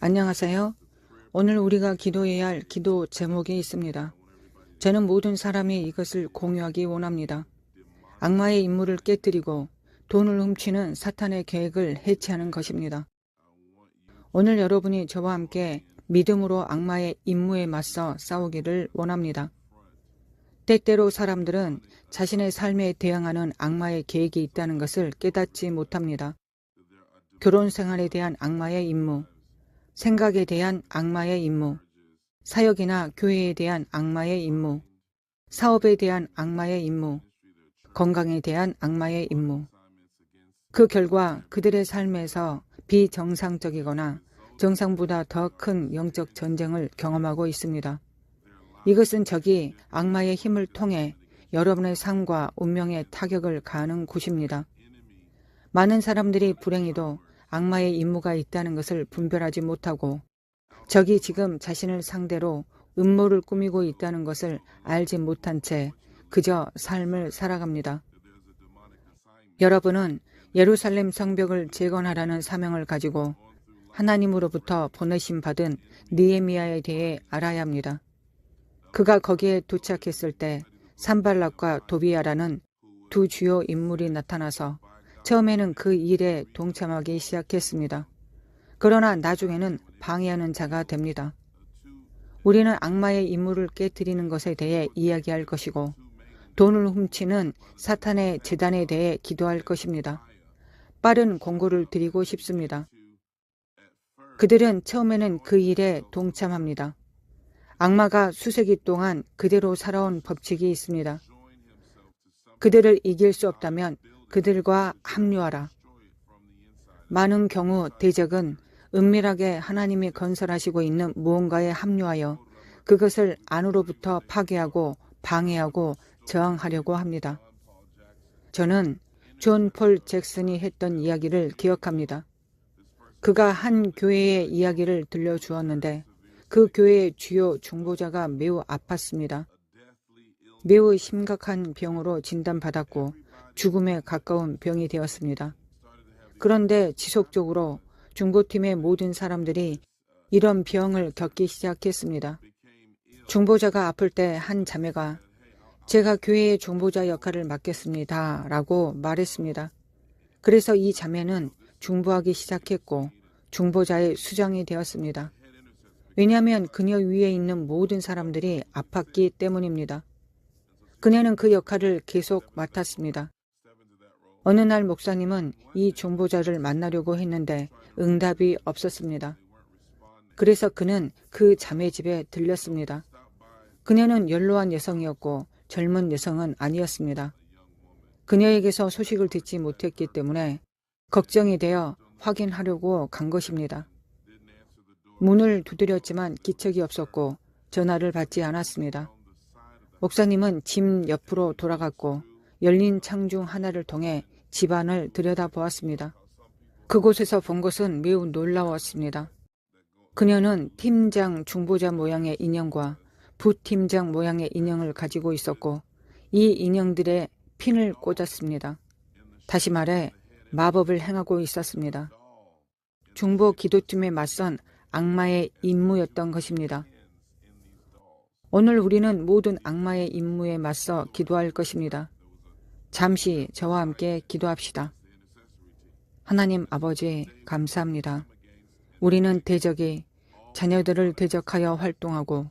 안녕하세요. 오늘 우리가 기도해야 할 기도 제목이 있습니다. 저는 모든 사람이 이것을 공유하기 원합니다. 악마의 임무를 깨뜨리고 돈을 훔치는 사탄의 계획을 해체하는 것입니다. 오늘 여러분이 저와 함께 믿음으로 악마의 임무에 맞서 싸우기를 원합니다. 때때로 사람들은 자신의 삶에 대항하는 악마의 계획이 있다는 것을 깨닫지 못합니다. 결혼 생활에 대한 악마의 임무, 생각에 대한 악마의 임무, 사역이나 교회에 대한 악마의 임무, 사업에 대한 악마의 임무, 건강에 대한 악마의 임무. 그 결과 그들의 삶에서 비정상적이거나 정상보다 더 큰 영적 전쟁을 경험하고 있습니다. 이것은 적이 악마의 힘을 통해 여러분의 삶과 운명에 타격을 가하는 곳입니다. 많은 사람들이 불행히도 악마의 임무가 있다는 것을 분별하지 못하고 적이 지금 자신을 상대로 음모를 꾸미고 있다는 것을 알지 못한 채 그저 삶을 살아갑니다. 여러분은 예루살렘 성벽을 재건하라는 사명을 가지고 하나님으로부터 보내심 받은 느헤미야에 대해 알아야 합니다. 그가 거기에 도착했을 때 산발락과 도비야라는 두 주요 인물이 나타나서 처음에는 그 일에 동참하기 시작했습니다. 그러나 나중에는 방해하는 자가 됩니다. 우리는 악마의 임무를 깨뜨리는 것에 대해 이야기할 것이고 돈을 훔치는 사탄의 재단에 대해 기도할 것입니다. 빠른 권고를 드리고 싶습니다. 그들은 처음에는 그 일에 동참합니다. 악마가 수세기 동안 그대로 살아온 법칙이 있습니다. 그들을 이길 수 없다면 그들과 합류하라. 많은 경우 대적은 은밀하게 하나님이 건설하시고 있는 무언가에 합류하여 그것을 안으로부터 파괴하고 방해하고 저항하려고 합니다. 저는 존 폴 잭슨이 했던 이야기를 기억합니다. 그가 한 교회의 이야기를 들려주었는데 그 교회의 주요 중보자가 매우 아팠습니다. 매우 심각한 병으로 진단받았고 죽음에 가까운 병이 되었습니다. 그런데 지속적으로 중보팀의 모든 사람들이 이런 병을 겪기 시작했습니다. 중보자가 아플 때 한 자매가 제가 교회의 중보자 역할을 맡겠습니다 라고 말했습니다. 그래서 이 자매는 중보하기 시작했고 중보자의 수장이 되었습니다. 왜냐하면 그녀 위에 있는 모든 사람들이 아팠기 때문입니다. 그녀는 그 역할을 계속 맡았습니다. 어느 날 목사님은 이 중보자를 만나려고 했는데 응답이 없었습니다. 그래서 그는 그 자매 집에 들렸습니다. 그녀는 연로한 여성이었고 젊은 여성은 아니었습니다. 그녀에게서 소식을 듣지 못했기 때문에 걱정이 되어 확인하려고 간 것입니다. 문을 두드렸지만 기척이 없었고 전화를 받지 않았습니다. 목사님은 집 옆으로 돌아갔고 열린 창 중 하나를 통해 집안을 들여다보았습니다. 그곳에서 본 것은 매우 놀라웠습니다. 그녀는 팀장 중보자 모양의 인형과 부팀장 모양의 인형을 가지고 있었고 이 인형들의 핀을 꽂았습니다. 다시 말해 마법을 행하고 있었습니다. 중보 기도팀에 맞선 악마의 임무였던 것입니다. 오늘 우리는 모든 악마의 임무에 맞서 기도할 것입니다. 잠시 저와 함께 기도합시다. 하나님 아버지 감사합니다. 우리는 대적이 자녀들을 대적하여 활동하고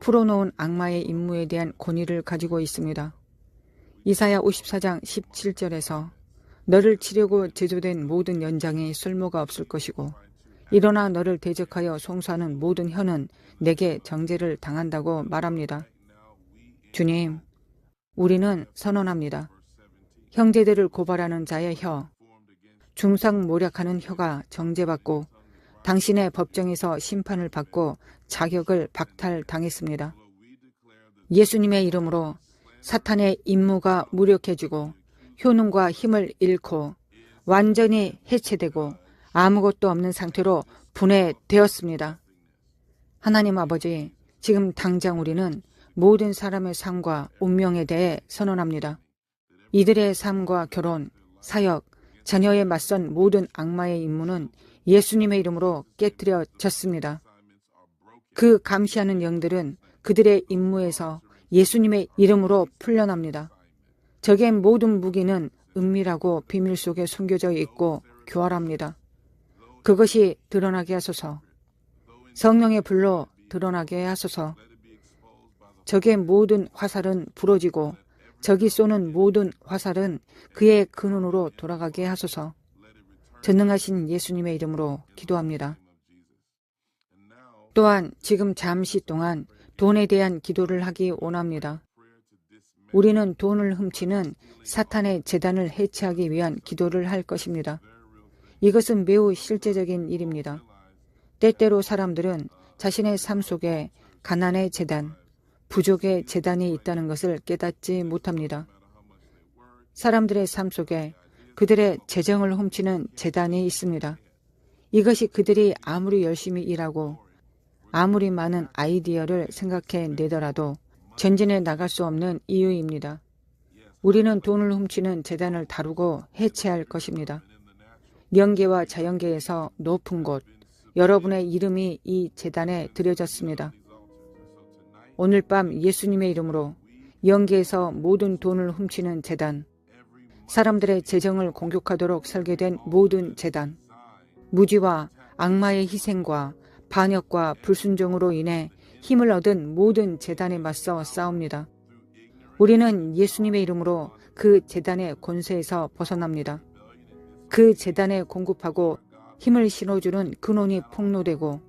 풀어놓은 악마의 임무에 대한 권위를 가지고 있습니다. 이사야 54장 17절에서 너를 치려고 제조된 모든 연장이 쓸모가 없을 것이고 일어나 너를 대적하여 송수하는 모든 혀는 내게 정죄를 당한다고 말합니다. 주님, 우리는 선언합니다. 형제들을 고발하는 자의 혀, 중상모략하는 혀가 정죄받고 당신의 법정에서 심판을 받고 자격을 박탈당했습니다. 예수님의 이름으로 사탄의 임무가 무력해지고 효능과 힘을 잃고 완전히 해체되고 아무것도 없는 상태로 분해되었습니다. 하나님 아버지, 지금 당장 우리는 모든 사람의 삶과 운명에 대해 선언합니다. 이들의 삶과 결혼, 사역, 자녀에 맞선 모든 악마의 임무는 예수님의 이름으로 깨뜨려졌습니다. 그 감시하는 영들은 그들의 임무에서 예수님의 이름으로 풀려납니다. 적의 모든 무기는 은밀하고 비밀 속에 숨겨져 있고 교활합니다. 그것이 드러나게 하소서. 성령의 불로 드러나게 하소서. 적의 모든 화살은 부러지고 적이 쏘는 모든 화살은 그의 근원으로 돌아가게 하소서. 전능하신 예수님의 이름으로 기도합니다. 또한 지금 잠시 동안 돈에 대한 기도를 하기 원합니다. 우리는 돈을 훔치는 사탄의 재단을 해체하기 위한 기도를 할 것입니다. 이것은 매우 실제적인 일입니다. 때때로 사람들은 자신의 삶 속에 가난의 재단, 부족의 재단이 있다는 것을 깨닫지 못합니다. 사람들의 삶 속에 그들의 재정을 훔치는 재단이 있습니다. 이것이 그들이 아무리 열심히 일하고 아무리 많은 아이디어를 생각해 내더라도 전진해 나갈 수 없는 이유입니다. 우리는 돈을 훔치는 재단을 다루고 해체할 것입니다. 영계와 자연계에서 높은 곳, 여러분의 이름이 이 재단에 들여졌습니다. 오늘 밤 예수님의 이름으로 영계에서 모든 돈을 훔치는 재단, 사람들의 재정을 공격하도록 설계된 모든 재단, 무지와 악마의 희생과 반역과 불순종으로 인해 힘을 얻은 모든 재단에 맞서 싸웁니다. 우리는 예수님의 이름으로 그 재단의 권세에서 벗어납니다. 그 재단에 공급하고 힘을 실어주는 근원이 폭로되고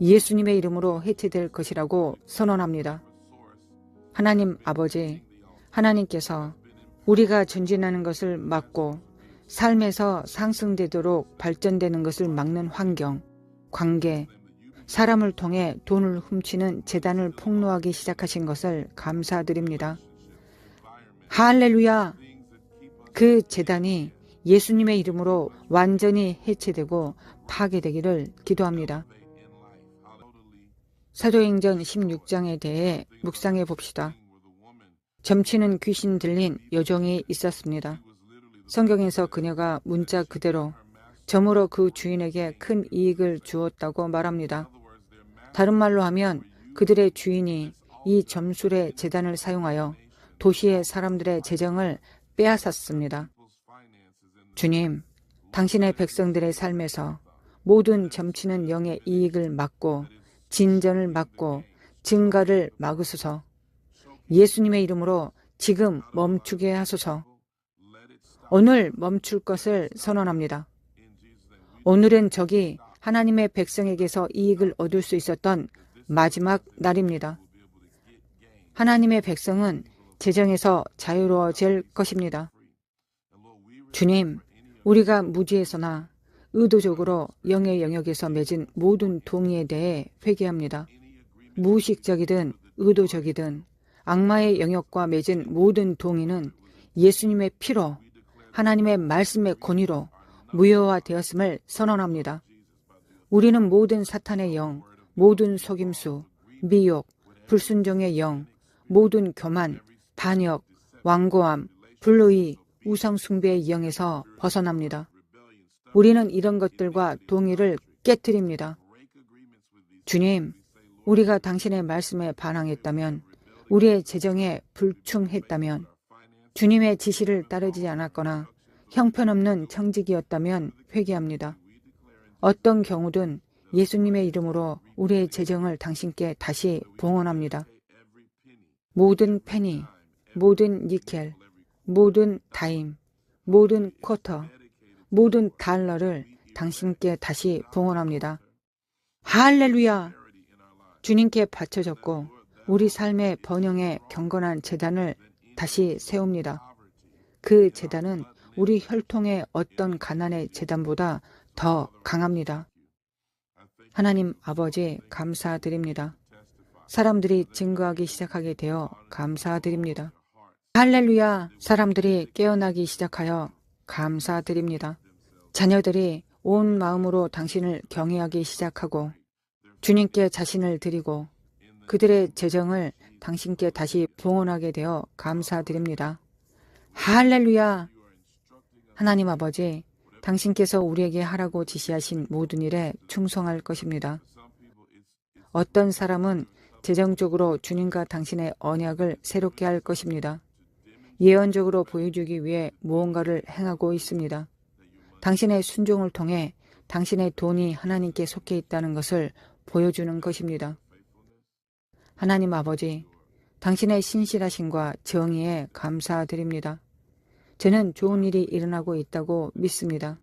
예수님의 이름으로 해체될 것이라고 선언합니다. 하나님 아버지, 하나님께서 우리가 전진하는 것을 막고 삶에서 상승되도록 발전되는 것을 막는 환경, 관계, 사람을 통해 돈을 훔치는 재단을 폭로하기 시작하신 것을 감사드립니다. 할렐루야! 그 재단이 예수님의 이름으로 완전히 해체되고 파괴되기를 기도합니다. 사도행전 16장에 대해 묵상해 봅시다. 점치는 귀신 들린 여종이 있었습니다. 성경에서 그녀가 문자 그대로 점으로 그 주인에게 큰 이익을 주었다고 말합니다. 다른 말로 하면 그들의 주인이 이 점술의 재단을 사용하여 도시의 사람들의 재정을 빼앗았습니다. 주님, 당신의 백성들의 삶에서 모든 점치는 영의 이익을 막고 진전을 막고 증가를 막으소서. 예수님의 이름으로 지금 멈추게 하소서. 오늘 멈출 것을 선언합니다. 오늘은 적이 하나님의 백성에게서 이익을 얻을 수 있었던 마지막 날입니다. 하나님의 백성은 재정에서 자유로워질 것입니다. 주님, 우리가 무지에서나 의도적으로 영의 영역에서 맺은 모든 동의에 대해 회개합니다. 무의식적이든 의도적이든 악마의 영역과 맺은 모든 동의는 예수님의 피로 하나님의 말씀의 권위로 무효화되었음을 선언합니다. 우리는 모든 사탄의 영, 모든 속임수, 미혹, 불순종의 영, 모든 교만, 반역, 완고함, 불의의, 우상숭배의 영에서 벗어납니다. 우리는 이런 것들과 동의를 깨뜨립니다. 주님, 우리가 당신의 말씀에 반항했다면, 우리의 재정에 불충했다면, 주님의 지시를 따르지 않았거나 형편없는 청직이었다면 회개합니다. 어떤 경우든 예수님의 이름으로 우리의 재정을 당신께 다시 봉헌합니다. 모든 페니, 모든 니켈, 모든 다임, 모든 쿼터, 모든 달러를 당신께 다시 봉헌합니다. 할렐루야! 주님께 바쳐졌고 우리 삶의 번영에 경건한 재단을 다시 세웁니다. 그 재단은 우리 혈통의 어떤 가난의 재단보다 더 강합니다. 하나님 아버지 감사드립니다. 사람들이 증거하기 시작하게 되어 감사드립니다. 할렐루야! 사람들이 깨어나기 시작하여 감사드립니다. 자녀들이 온 마음으로 당신을 경외하기 시작하고 주님께 자신을 드리고 그들의 재정을 당신께 다시 봉헌하게 되어 감사드립니다. 할렐루야! 하나님 아버지, 당신께서 우리에게 하라고 지시하신 모든 일에 충성할 것입니다. 어떤 사람은 재정적으로 주님과 당신의 언약을 새롭게 할 것입니다. 예언적으로 보여주기 위해 무언가를 행하고 있습니다. 당신의 순종을 통해 당신의 돈이 하나님께 속해 있다는 것을 보여주는 것입니다. 하나님 아버지, 당신의 신실하심과 정의에 감사드립니다. 저는 좋은 일이 일어나고 있다고 믿습니다.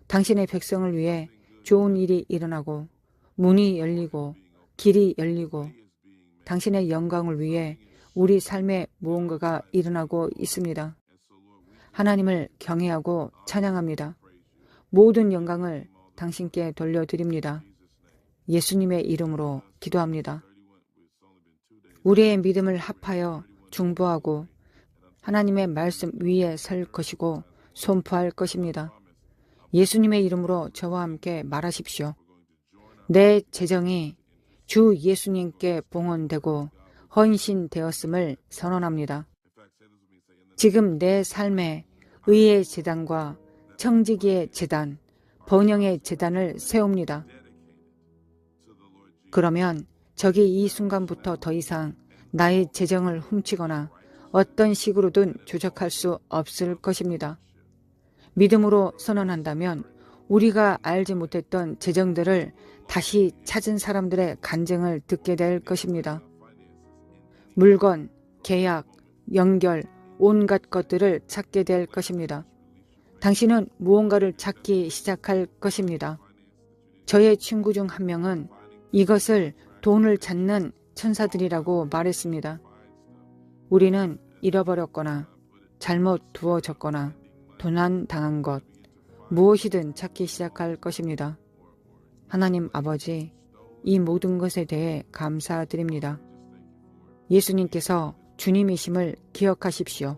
당신의 백성을 위해 좋은 일이 일어나고 문이 열리고 길이 열리고 당신의 영광을 위해 우리 삶에 무언가가 일어나고 있습니다. 하나님을 경외하고 찬양합니다. 모든 영광을 당신께 돌려드립니다. 예수님의 이름으로 기도합니다. 우리의 믿음을 합하여 중보하고 하나님의 말씀 위에 설 것이고 선포할 것입니다. 예수님의 이름으로 저와 함께 말하십시오. 내 재정이 주 예수님께 봉헌되고 헌신되었음을 선언합니다. 지금 내 삶에 의의 제단과 청지기의 제단, 번영의 제단을 세웁니다. 그러면 적이 이 순간부터 더 이상 나의 재정을 훔치거나 어떤 식으로든 조작할 수 없을 것입니다. 믿음으로 선언한다면 우리가 알지 못했던 재정들을 다시 찾은 사람들의 간증을 듣게 될 것입니다. 물건, 계약, 연결, 온갖 것들을 찾게 될 것입니다. 당신은 무언가를 찾기 시작할 것입니다. 저의 친구 중 한 명은 이것을 돈을 찾는 천사들이라고 말했습니다. 우리는 잃어버렸거나 잘못 두어졌거나 도난당한 것, 무엇이든 찾기 시작할 것입니다. 하나님 아버지, 이 모든 것에 대해 감사드립니다. 예수님께서 주님이심을 기억하십시오.